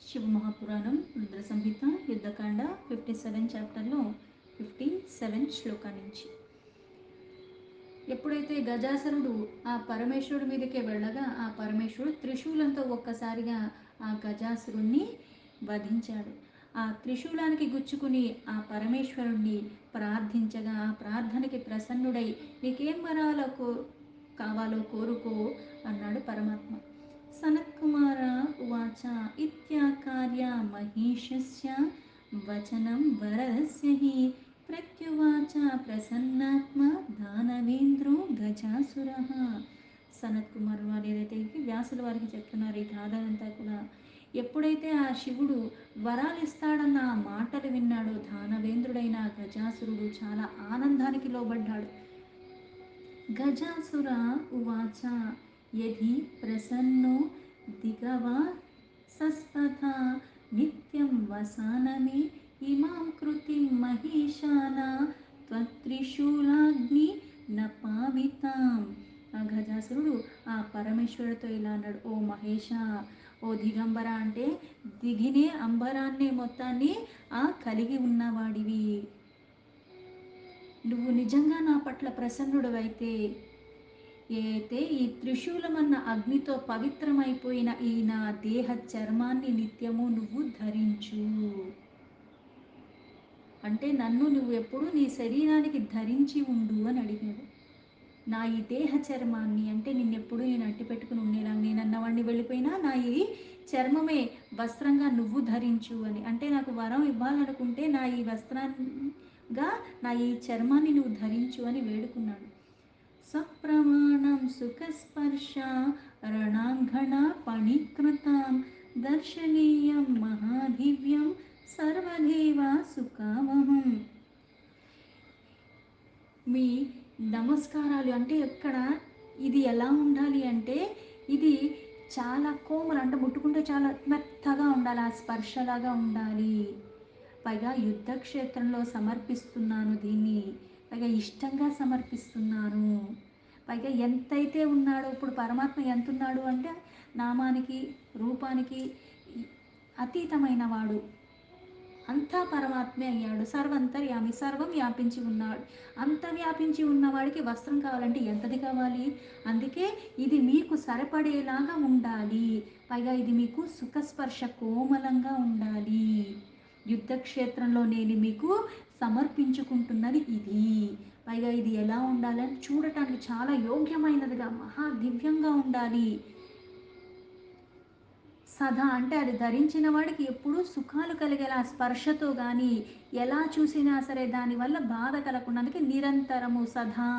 శివ మహాపురాణం రుద్ర సంహిత యుద్ధకాండ 57 చాప్టర్లో 57 శ్లోకా నుంచి. ఎప్పుడైతే గజాసురుడు ఆ పరమేశ్వరుడి మీదకే వెళ్ళగా ఆ పరమేశ్వరుడు త్రిశూలంతో ఒక్కసారిగా ఆ గజాసురుణ్ణి వధించాడు. ఆ త్రిశూలానికి గుచ్చుకుని ఆ పరమేశ్వరుణ్ణి ప్రార్థించగా ఆ ప్రార్థనకి ప్రసన్నుడై నీకేం వరాలకు కావాలో కోరుకో అన్నాడు పరమాత్మ. సనత్కుమార ఉవాచ ఇత్యాకార్య మహిషస్య వచనం వరదస్య హి ప్రత్యువాచ ప్రసన్నాత్మ దానవేంద్రో గజాసురః. సనత్ కుమార్ వారు ఏదైతే వ్యాసుల వారికి చెప్తున్నారు ఈ గాథ అంతా కూడా, ఎప్పుడైతే ఆ శివుడు వరాలు ఇస్తాడన్న ఆ మాటలు విన్నాడో దానవేంద్రుడైన గజాసురుడు చాలా ఆనందానికి లోబడ్డాడు. గజాసుర ఉవాచ యది ప్రసన్నో దిగవా సస్పథ నిత్యం వసానమే ఇమాం కృతిం మహిషాన త్వత్రిశూలాగ్ని నపావితాం. ఆ గజాసురుడు ఆ పరమేశ్వరుడితో ఇలా అన్నాడు, ఓ మహేష, ఓ దిగంబర అంటే దిగినే అంబరాన్నే మొత్తాన్ని కలిగి ఉన్నవాడివి, నువ్వు నిజంగా నా పట్ల ప్రసన్నుడవైతే అయితే ఈ త్రిశూలమన్న అగ్నితో పవిత్రమైపోయిన ఈ నా దేహ చర్మాన్ని నిత్యము నువ్వు ధరించు. అంటే నన్ను నువ్వు ఎప్పుడు నీ శరీరానికి ధరించి ఉండు అని అడిగాడు. నా ఈ దేహ చర్మాన్ని అంటే నిన్నెప్పుడు నేను అట్టి పెట్టుకుని ఉండేలా, నేనన్నవాడిని వెళ్ళిపోయినా నా ఈ చర్మమే వస్త్రంగా నువ్వు ధరించు అని. అంటే నాకు వరం ఇవ్వాలనుకుంటే నా ఈ వస్త్రంగా నా ఈ చర్మాన్ని నువ్వు ధరించు అని వేడుకున్నాడు. సప్రమాణం సుఖస్పర్శ రణాంగణ పణికృతం దర్శనీయం మహాదివ్యం సర్వదేవ సుఖావహం. మీ నమస్కారాలు అంటే ఇక్కడ ఇది ఎలా ఉండాలి అంటే ఇది చాలా కోమలు, అంటే ముట్టుకుంటే చాలా మెత్తగా ఉండాలి, ఆ స్పర్శలాగా ఉండాలి. పైగా యుద్ధక్షేత్రంలో సమర్పిస్తున్నాను దీన్ని, పైగా ఇష్టంగా సమర్పిస్తున్నాను. పైగా ఎంతైతే ఉన్నాడో ఇప్పుడు పరమాత్మ ఎంత ఉన్నాడు అంటే నామానికి రూపానికి అతీతమైన వాడు, అంతా పరమాత్మే అయ్యాడు. సర్వంతర్యామి, సర్వం వ్యాపించి ఉన్నాడు. అంత వ్యాపించి ఉన్నవాడికి వస్త్రం కావాలంటే ఎంతది కావాలి? అందుకే ఇది మీకు సరిపడేలాగా ఉండాలి, పైగా ఇది మీకు సుఖస్పర్శ కోమలంగా ఉండాలి. యుద్ధక్షేత్రంలో నేను మీకు సమర్పించుకుంటున్నది ఇది, పైగా ఇది ఎలా ఉండాలని చూడటానికి చాలా యోగ్యమైనదిగా మహా దివ్యంగా ఉండాలి. సదా అంటే అది ధరించిన వాడికి ఎప్పుడూ సుఖాలు కలిగేలా స్పర్శతో కానీ ఎలా చూసినా సరే దానివల్ల బాధ కలగకుండా, అందుకే నిరంతరము సదా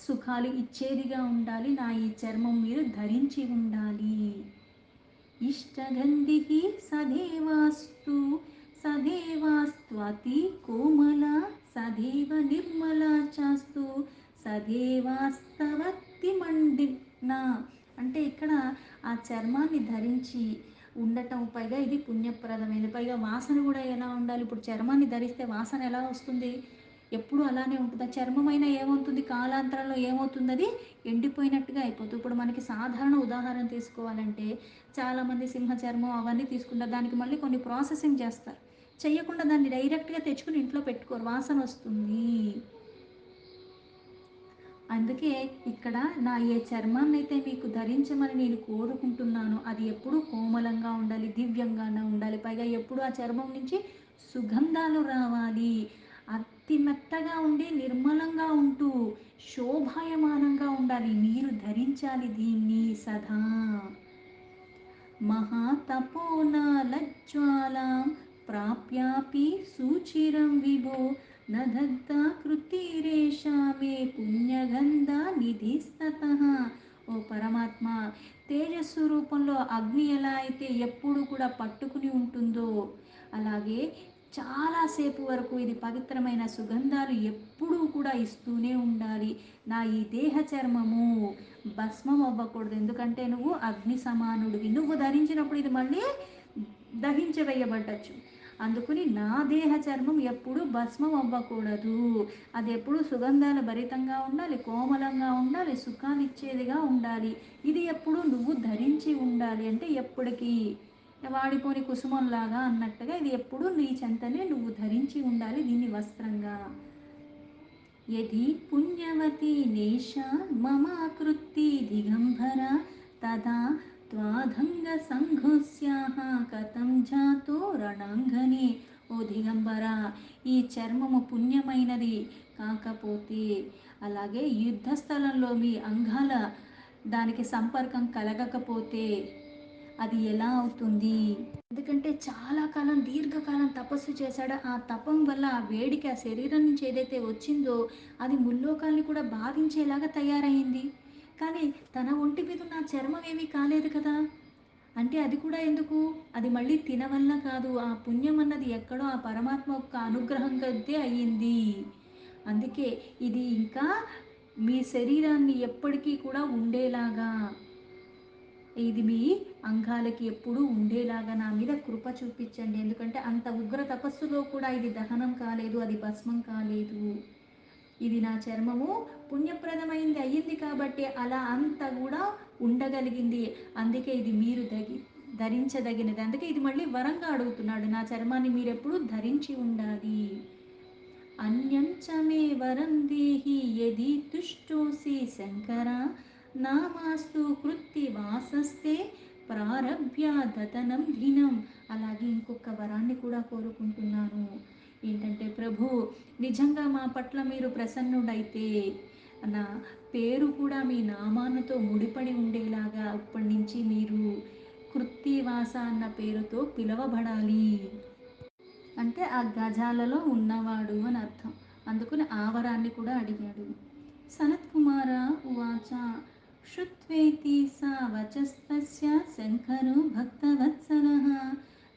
సుఖాలు ఇచ్చేదిగా ఉండాలి నా ఈ చర్మం మీరు ధరించి ఉండాలి. ఇష్టగంధి సదేవాస్తు సదేవాస్త్వతి కోమల సదేవ నిర్మల చాస్తు సదేవాస్తవతి మండిన. అంటే ఇక్కడ ఆ చర్మాన్ని ధరించి ఉండటం, పైగా ఇది పుణ్యప్రదమైనది, పైగా వాసన కూడా ఎలా ఉండాలి? ఇప్పుడు చర్మాన్ని ధరిస్తే వాసన ఎలా వస్తుంది? ఎప్పుడు అలానే ఉంటుంది. ఆ చర్మమైనా ఏమవుతుంది, కాలాంతరంలో ఏమవుతుంది, అది ఎండిపోయినట్టుగా అయిపోతుంది. ఇప్పుడు మనకి సాధారణ ఉదాహరణ తీసుకోవాలంటే చాలామంది సింహ చర్మం అవన్నీ తీసుకుంటారు, దానికి మళ్ళీ కొన్ని ప్రాసెసింగ్ చేస్తారు, చెయ్యకుండా దాన్ని డైరెక్ట్గా తెచ్చుకుని ఇంట్లో పెట్టుకోరు, వాసన వస్తుంది. అందుకే ఇక్కడ నా ఏ చర్మాన్ని అయితే మీకు ధరించమని నేను కోరుకుంటున్నాను అది ఎప్పుడూ కోమలంగా ఉండాలి, దివ్యంగానే ఉండాలి, పైగా ఎప్పుడు ఆ చర్మం నుంచి సుగంధాలు రావాలి, అతి మెత్తగా ఉండి నిర్మలంగా ఉంటూ శోభాయమానంగా ఉండాలి, మీరు ధరించాలి దీన్ని సదా. మహాతపోనాలజ్వాలాం ప్రాప్యాపి సూచిరం విభో నదగ్ధ కృతిరేషా మే పుణ్యగంధ నిధిస్తతః. ఓ పరమాత్మ, తేజస్సు రూపంలో అగ్ని ఎలా అయితే ఎప్పుడు కూడా పట్టుకుని ఉంటుందో అలాగే చాలాసేపు వరకు ఇది పవిత్రమైన సుగంధాలు ఎప్పుడూ కూడా ఇస్తూనే ఉండాలి. నా ఈ దేహ చర్మము భస్మం అవ్వకూడదు, ఎందుకంటే నువ్వు అగ్ని సమానుడివి, నువ్వు ధరించినప్పుడు ఇది మళ్ళీ దహించవేయబడ్డచ్చు. అందుకని నా దేహ చర్మం ఎప్పుడు భస్మం అవ్వకూడదు, అది ఎప్పుడు సుగంధాల భరితంగా ఉండాలి, కోమలంగా ఉండాలి, సుఖాలు ఇచ్చేదిగా ఉండాలి, ఇది ఎప్పుడు నువ్వు ధరించి ఉండాలి. అంటే ఎప్పటికీ వాడిపోని కుసుమంలాగా అన్నట్టుగా ఇది ఎప్పుడు నీ చెంతనే నువ్వు ధరించి ఉండాలి దీన్ని వస్త్రంగా. యది పుణ్యవతి నేషా మమాకృత్తి దిగంబరా తదా త్వాదంగ సంఘోస్యాహ కథం జాతో రణాంగనే. ఓ దిగంబర, ఈ చర్మము పుణ్యమైనది కాకపోతే, అలాగే యుద్ధ స్థలంలో మీ అంగాల దానికి సంపర్కం కలగకపోతే అది ఎలా అవుతుంది? ఎందుకంటే చాలా కాలం దీర్ఘకాలం తపస్సు చేశాడో ఆ తపం వల్ల ఆ వేడికి ఆ శరీరం నుంచి ఏదైతే వచ్చిందో అది ముల్లోకాల్ని కూడా బాధించేలాగా తయారైంది. కానీ తన ఒంటి మీద ఉన్న చర్మం ఏమీ కాలేదు కదా. అంటే అది కూడా ఎందుకు? అది మళ్ళీ తినవల్ల కాదు, ఆ పుణ్యం అన్నది ఎక్కడో ఆ పరమాత్మ యొక్క అనుగ్రహం కొద్దే అయ్యింది. అందుకే ఇది ఇంకా మీ శరీరాన్ని ఎప్పటికీ కూడా ఉండేలాగా, ఇది మీ అంగాలకి ఎప్పుడూ ఉండేలాగా నా మీద కృప చూపించండి. ఎందుకంటే అంత ఉగ్ర తపస్సులో కూడా ఇది దహనం కాలేదు, అది భస్మం కాలేదు. ఇది నా చర్మము పుణ్యప్రదమైంది అయ్యింది కాబట్టి అలా అంత కూడా ఉండగలిగింది. అందుకే ఇది మీరు ధరించదగినది. అందుకే ఇది మళ్ళీ వరంగా అడుగుతున్నాడు, నా చర్మాన్ని మీరు ఎప్పుడు ధరించి ఉండాలి. అన్యం చ మే వరం దేహి యది తుష్టోసి శంకర నామాస్తు కృత్తి వాసస్తే ప్రారభ్య దతనం దినం. అలాగే ఇంకొక వరాన్ని కూడా కోరుకుంటున్నాను. ఏంటంటే, ప్రభు నిజంగా మా పట్ల మీరు ప్రసన్నుడైతే నా పేరు కూడా మీ నామానతో ముడిపడి ఉండేలాగా ఇప్పటి నుంచి మీరు కృత్తివాస అన్న పేరుతో పిలవబడాలి. అంటే ఆ గజాలలో ఉన్నవాడు అని అర్థం. అందుకని ఆ వరాన్ని కూడా అడిగాడు. సనత్కుమార ఉవాచ శృత్వేతి సా వచస్తస్య శంకరో భక్తవత్సలః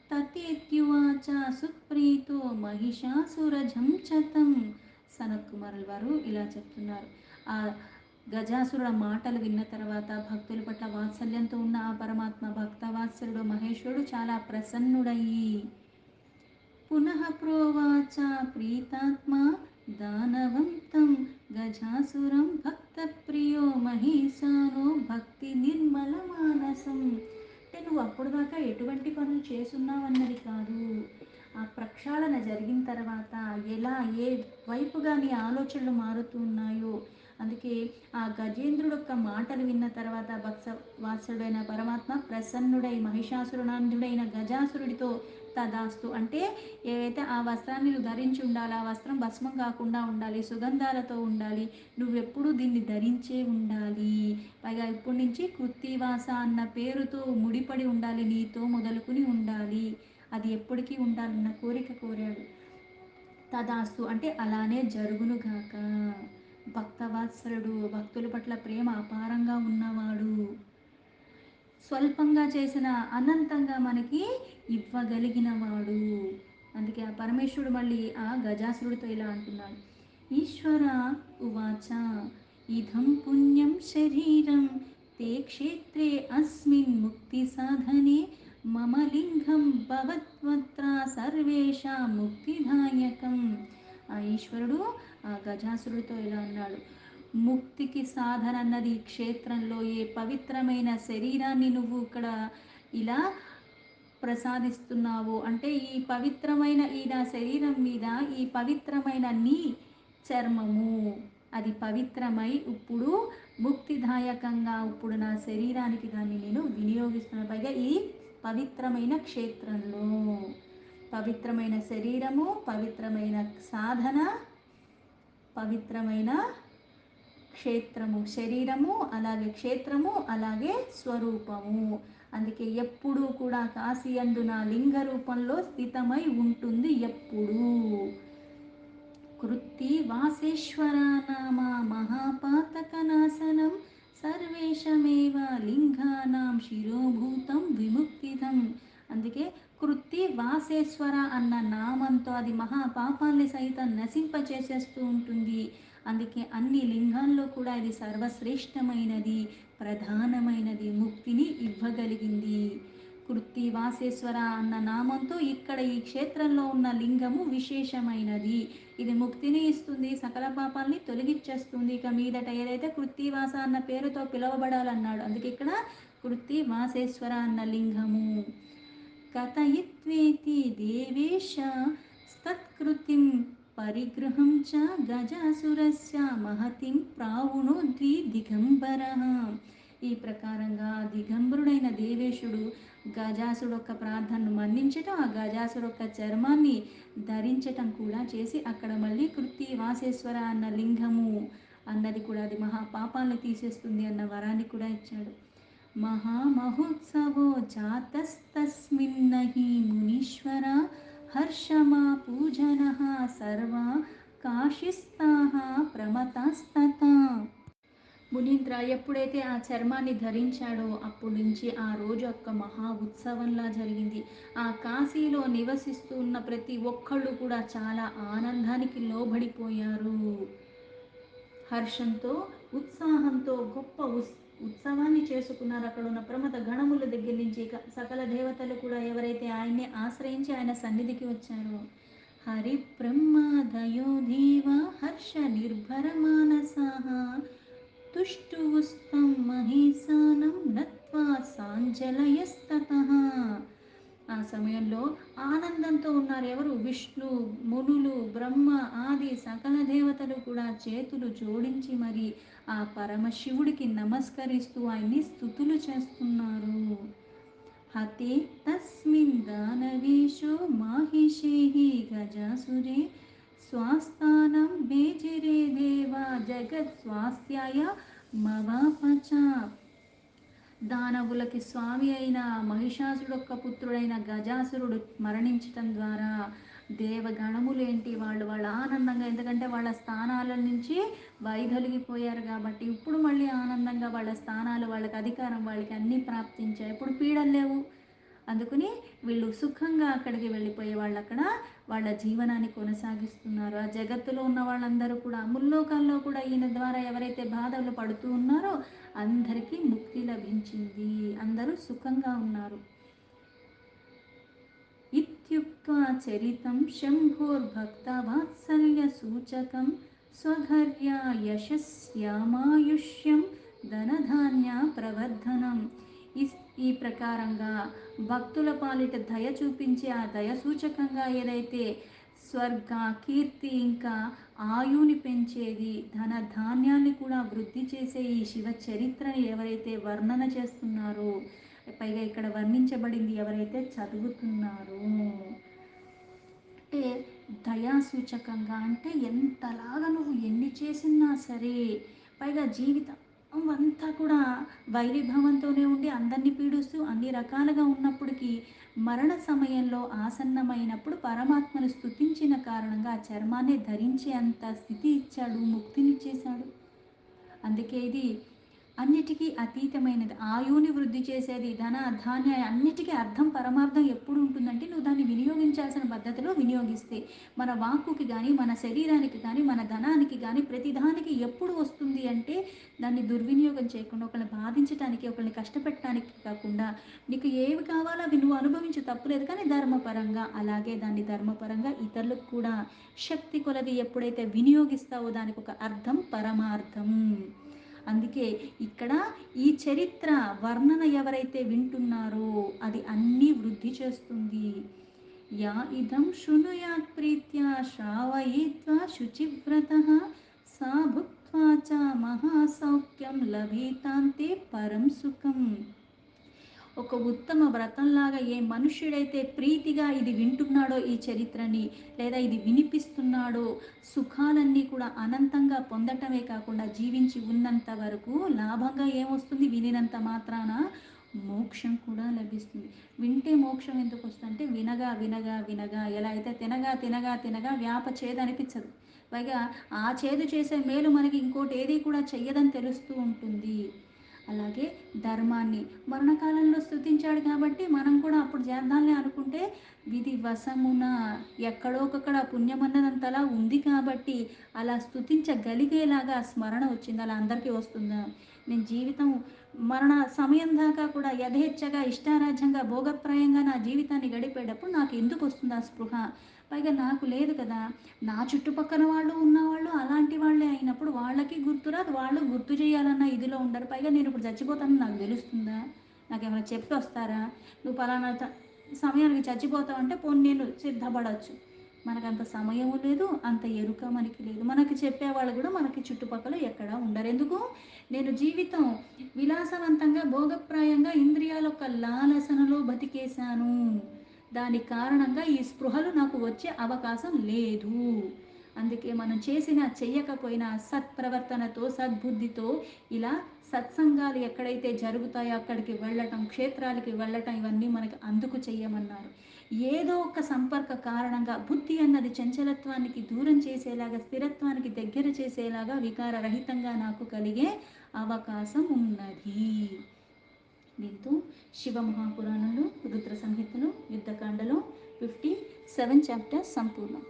తతేత్యువాచ సుప్రీతో మహిషాసురజం చతం. సనత్కుమారుల వారు ఇలా చెప్తున్నారు. ఆ గజాసురుల మాటలు విన్న తర్వాత భక్తుల పట్ల వాత్సల్యంతో ఉన్న ఆ పరమాత్మ భక్తవాత్సలుడు మహేశ్వరుడు చాలా ప్రసన్నుడయ్యి పునః ప్రోవాచ ప్రీతాత్మా దానవం తం గజాసురం భక్తప్రియో మహీశానో భక్తి నిర్మల మానసం. అంటే నువ్వు అప్పుడు దాకా ఎటువంటి పనులు చేసున్నావన్నది కాదు, ఆ ప్రక్షాళన జరిగిన తర్వాత ఎలా ఏ వైపుగా నీ ఆలోచనలు మారుతూ ఉన్నాయో. అందుకే ఆ గజేంద్రుడు యొక్క మాటలు విన్న తర్వాత భక్త వాత్సలుడైన పరమాత్మ ప్రసన్నుడై మహిషాసురనాందుడైన గజాసురుడితో తదాస్తు అంటే, ఏవైతే ఆ వస్త్రాన్ని నువ్వు ధరించి ఉండాలి, ఆ వస్త్రం భస్మం కాకుండా ఉండాలి, సుగంధాలతో ఉండాలి, నువ్వెప్పుడు దీన్ని ధరించే ఉండాలి, పైగా ఇప్పటి నుంచి కృత్తివాస అన్న పేరుతో ముడిపడి ఉండాలి, నీతో మొదలుకుని ఉండాలి, అది ఎప్పటికీ ఉండాలన్న కోరిక కోరాడు. తదాస్తు అంటే అలానే జరుగునుగాక. భక్తవాత్సలుడు, భక్తుల పట్ల ప్రేమ అపారంగా ఉన్నవాడు, స్వల్పంగా చేసిన అనంతంగా మనకి ఇవ్వగలిగిన వాడు. అందుకే ఆ పరమేశ్వరుడు మళ్ళీ ఆ గజాసురుడితో ఇలా అంటున్నాడు. ఈశ్వర ఉవాచ ఇదం పుణ్యం శరీరం తే క్షేత్రే అస్మిన్ ముక్తి సాధనే మమ లింగం భవత్వత్ర సర్వేషా ముక్తిదాయకం. ఆ ఈశ్వరుడు ఆ గజాసురుడితో ఇలా అన్నాడు. ముక్తికి సాధన అన్నది ఈ క్షేత్రంలో ఏ పవిత్రమైన శరీరాన్ని నువ్వు ఇక్కడ ఇలా ప్రసాదిస్తున్నావు అంటే, ఈ పవిత్రమైన ఈ నా శరీరం మీద ఈ పవిత్రమైన నీ చర్మము అది పవిత్రమై ఇప్పుడు ముక్తిదాయకంగా ఇప్పుడు నా శరీరానికి దాన్ని నేను వినియోగిస్తున్నాను. పైగా ఈ పవిత్రమైన క్షేత్రంలో పవిత్రమైన శరీరము, పవిత్రమైన సాధన, పవిత్రమైన క్షేత్రము, శరీరము అలాగే క్షేత్రము అలాగే స్వరూపము. అందుకే ఎప్పుడూ కూడా కాశీ అందు నా లింగ రూపంలో స్థితమై ఉంటుంది ఎప్పుడూ. కృత్తి వాసేశ్వర నామ మహాపాతకనాశనం సర్వేషమేవ లింగానాం శిరోభూతం విముక్తిదం. అందుకే కృత్తి వాసేశ్వర అన్న నామంతో అది మహాపాపాల్ని సైతం నశింపచేసేస్తూ ఉంటుంది. అందుకే అన్ని లింగాల్లో కూడా ఇది సర్వశ్రేష్టమైనది, ప్రధానమైనది, ముక్తిని ఇవ్వగలిగింది. కృత్తి వాసేశ్వర అన్న నామంతో ఇక్కడ ఈ క్షేత్రంలో ఉన్న లింగము విశేషమైనది. ఇది ముక్తిని ఇస్తుంది, సకల పాపాలని తొలగించేస్తుంది. ఇక మీదట ఏదైతే కృత్తివాస అన్న పేరుతో పిలువబడాలన్నాడు, అందుకే ఇక్కడ కృత్తి వాసేశ్వర అన్న లింగము. కథయిత్వేతి దేవేశ స్తత్కృతిం పరిగృహం చ గజాసురస్య మహతిం ప్రావుణోద్రి దిగంబరః. ఈ ప్రకారంగా దిగంబరుడైన దేవేశుడు గజాసుడు యొక్క ప్రార్థనను మన్నించటం, ఆ గజాసుడు యొక్క చర్మాన్ని ధరించటం కూడా చేసి అక్కడ మళ్ళీ కృత్తి వాసేశ్వర అన్న లింగము అన్నది కూడా అది మహాపాపాలను తీసేస్తుంది అన్న వరాన్ని కూడా ఇచ్చాడు. మహామహోత్సవో జాతస్తస్మిన్నహి మునీశ్వర హర్షమా పూజనః సర్వా కాశిస్తాః ప్రమతాస్తతా. మునీంద్ర ఎప్పుడైతే ఆ చర్మాన్ని ధరించాడో అప్పటి నుంచి ఆ రోజు ఒక మహా ఉత్సవంలా జరిగింది. ఆ కాశీలో నివసిస్తూ ఉన్న ప్రతి ఒక్కళ్ళు కూడా చాలా ఆనందానికి లోబడిపోయారు. హర్షంతో, ఉత్సాహంతో గొప్ప ఉత్సవాన్ని చేసుకున్నారు. అక్కడ ఉన్న ప్రమథ గణముల దగ్గర నుంచి సకల దేవతలు కూడా ఎవరైతే ఆయన్ని ఆశ్రయించి ఆయన సన్నిధికి వచ్చారో, హరి బ్రహ్మాదయో దేవ హర్ష నిర్భర మానసాః తుష్టువుస్తం మహేశానం నత్వా సాంజలయస్తతః. ఆ సమయంలో ఆనందంతో ఉన్నారు ఎవరు? విష్ణు, మునులు, బ్రహ్మ ఆది సకల దేవతలు కూడా చేతులు జోడించి మరి ఆ పరమశివుడికి నమస్కరిస్తూ ఆయన్ని స్తుతులు చేస్తున్నారు. హతే తస్మిన్ దానవేశో మాహిషేహి గజాసురే స్వాస్థానం మేజిరే దేవా జగత్ స్వాస్థ్యాయ మవాపచ. దానవులకి స్వామి అయిన మహిషాసుడు యొక్క పుత్రుడైన గజాసురుడు మరణించటం ద్వారా దేవగణములేంటి వాళ్ళ ఆనందంగా, ఎందుకంటే వాళ్ళ స్థానాల నుంచి వైదొలిగిపోయారు కాబట్టి ఇప్పుడు మళ్ళీ ఆనందంగా వాళ్ళ స్థానాలు, వాళ్ళకి అధికారం, వాళ్ళకి అన్నీ ప్రాప్తించాయి. ఇప్పుడు పీడలు లేవు. అందుకని వీళ్ళు సుఖంగా అక్కడికి వెళ్ళిపోయే వాళ్ళు అక్కడ వాళ్ళ జీవనాన్ని కొనసాగిస్తున్నారు. ఆ జగత్తులో ఉన్న వాళ్ళందరూ కూడా ముల్లోకాల్లో కూడా ఈయన ద్వారా ఎవరైతే బాధలు పడుతూ ఉన్నారో అందరికీ ముక్తి లభించింది. అందరూ సుఖంగా ఉన్నారు. ఇత్యుక్త్వా చరితం శంభోర్భక్తవాత్సల్య సూచకం స్వఘర్యా యశస్యామాయుష్యం ధనధాన్య ప్రవర్ధనం. ఈ ప్రకారంగా భక్తుల పాలిట దయ చూపించి ఆ దయ సూచకంగా ఏదైతే స్వర్గ కీర్తి ఇంకా ఆయుని పెంచేది, ధన ధాన్యాన్ని కూడా వృద్ధి చేసే ఈ శివ చరిత్రని ఎవరైతే వర్ణన చేస్తున్నారో, పైగా ఇక్కడ వర్ణించబడింది ఎవరైతే చదువుతున్నారో, అంటే దయాసూచకంగా, అంటే ఎంతలాగా నువ్వు ఎన్ని చేసినా సరే, పైగా జీవితం అంతా కూడా వైరిభావంతోనే ఉండి అందరినీ పీడిస్తూ అన్ని రకాలుగా ఉన్నప్పటికీ మరణ సమయంలో ఆసన్నమైనప్పుడు పరమాత్మను స్తుతించిన కారణంగా ఆ చర్మాన్ని ధరించే అంత స్థితి ఇచ్చాడు, ముక్తినిచ్చేశాడు. అందుకే ఇది అన్నిటికీ అతీతమైనది, ఆయుని వృద్ధి చేసేది, ధన ధాన్య అన్నిటికీ అర్థం పరమార్థం ఎప్పుడు ఉంటుందంటే నువ్వు దాన్ని వినియోగించాల్సిన పద్ధతిలో వినియోగిస్తే. మన వాక్కుకి కానీ, మన శరీరానికి కానీ, మన ధనానికి కానీ ప్రతిదానికి ఎప్పుడు వస్తుంది అంటే దాన్ని దుర్వినియోగం చేయకుండా, ఒకరిని బాధించడానికి, ఒకరిని కష్టపెట్టడానికి కాకుండా నీకు ఏవి కావాలో అవి నువ్వు అనుభవించు, తప్పులేదు, కానీ ధర్మపరంగా. అలాగే దాన్ని ధర్మపరంగా ఇతరులకు కూడా శక్తి కొలది ఎప్పుడైతే వినియోగిస్తావో దానికి ఒక అర్థం, పరమార్థం. అందుకే ఇక్కడ ఈ చరిత్ర వర్ణన ఎవరైతే వింటున్నారో అది అన్నీ వృద్ధి చేస్తుంది. యా ఇదం శృణుయాత్ ప్రీత్యా శ్రావయిత్వా శుచివ్రతః సా భుక్త్వా చ మహాసౌఖ్యం లభేతాంతే పరం సుఖం. ఒక ఉత్తమ వ్రతంలాగా ఏ మనుష్యుడైతే ప్రీతిగా ఇది వింటున్నాడో ఈ చరిత్రని, లేదా ఇది వినిపిస్తున్నాడో, సుఖాలన్నీ కూడా అనంతంగా పొందటమే కాకుండా జీవించి ఉన్నంత వరకు లాభంగా ఏమొస్తుంది? వినినంత మాత్రాన మోక్షం కూడా లభిస్తుంది. వింటే మోక్షం ఎందుకు వస్తుంది అంటే వినగా వినగా వినగా, ఎలా అయితే తినగా తినగా తినగా వ్యాప చేదు అనిపించదు, పైగా ఆ చేదు చేసే మేలు మనకి ఇంకోటి ఏది కూడా చెయ్యదని తెలుస్తూ ఉంటుంది. అలాగే ధర్మాన్ని మరణకాలంలో స్తుతించాడు కాబట్టి మనం కూడా అప్పుడు చేద్దాంలే అనుకుంటే విధి వశమున ఎక్కడోకక్కడ పుణ్యం అన్నదంతలా ఉంది కాబట్టి అలా స్తుతించగలిగేలాగా స్మరణ వచ్చింది. అలా అందరికీ వస్తుందా? నేను జీవితం మరణ సమయం దాకా కూడా యథేచ్ఛగా ఇష్టారాజ్యంగా భోగప్రాయంగా నా జీవితాన్ని గడిపేటప్పుడు నాకు ఎందుకు వస్తుంది ఆ స్పృహ? పైగా నాకు లేదు కదా, నా చుట్టుపక్కల వాళ్ళు ఉన్నవాళ్ళు అలాంటి వాళ్ళే అయినప్పుడు వాళ్ళకి గుర్తురాదు, వాళ్ళు గుర్తు చేయాలన్న ఇదిలో ఉండరు. పైగా నేను ఇప్పుడు చచ్చిపోతానని నాకు తెలుస్తుందా? నాకేమైనా చెప్పి వస్తారా? నువ్వు పలానా సమయానికి చచ్చిపోతాం అంటే పోనీ నేను సిద్ధపడవచ్చు. మనకంత సమయము లేదు, అంత ఎరుక మనకి లేదు. మనకి చెప్పేవాళ్ళు కూడా మనకి చుట్టుపక్కల ఎక్కడా ఉండరు. ఎందుకు? నేను జీవితం విలాసవంతంగా, భోగప్రాయంగా ఇంద్రియాల యొక్క లాలసనలో బతికేశాను. దాని కారణంగా ఈ స్పృహలు నాకు వచ్చే అవకాశం లేదు. అందుకే మనం చేసినా చెయ్యకపోయినా సత్ప్రవర్తనతో, సద్బుద్ధితో ఇలా సత్సంగాలు ఎక్కడైతే జరుగుతాయో అక్కడికి వెళ్ళటం, క్షేత్రాలకి వెళ్ళటం, ఇవన్నీ మనకి అందుకు చెయ్యమన్నారు. ఏదో ఒక సంపర్క కారణంగా బుద్ధి అన్నది చంచలత్వానికి దూరం చేసేలాగా, స్థిరత్వానికి దగ్గర చేసేలాగా, వికారరహితంగా నాకు కలిగే అవకాశం ఉన్నది. దీంతో శివమహాపురాణంలో, రుద్ర సంహితలో, యుద్ధకాండలో 57 చాప్టర్స్ సంపూర్ణం.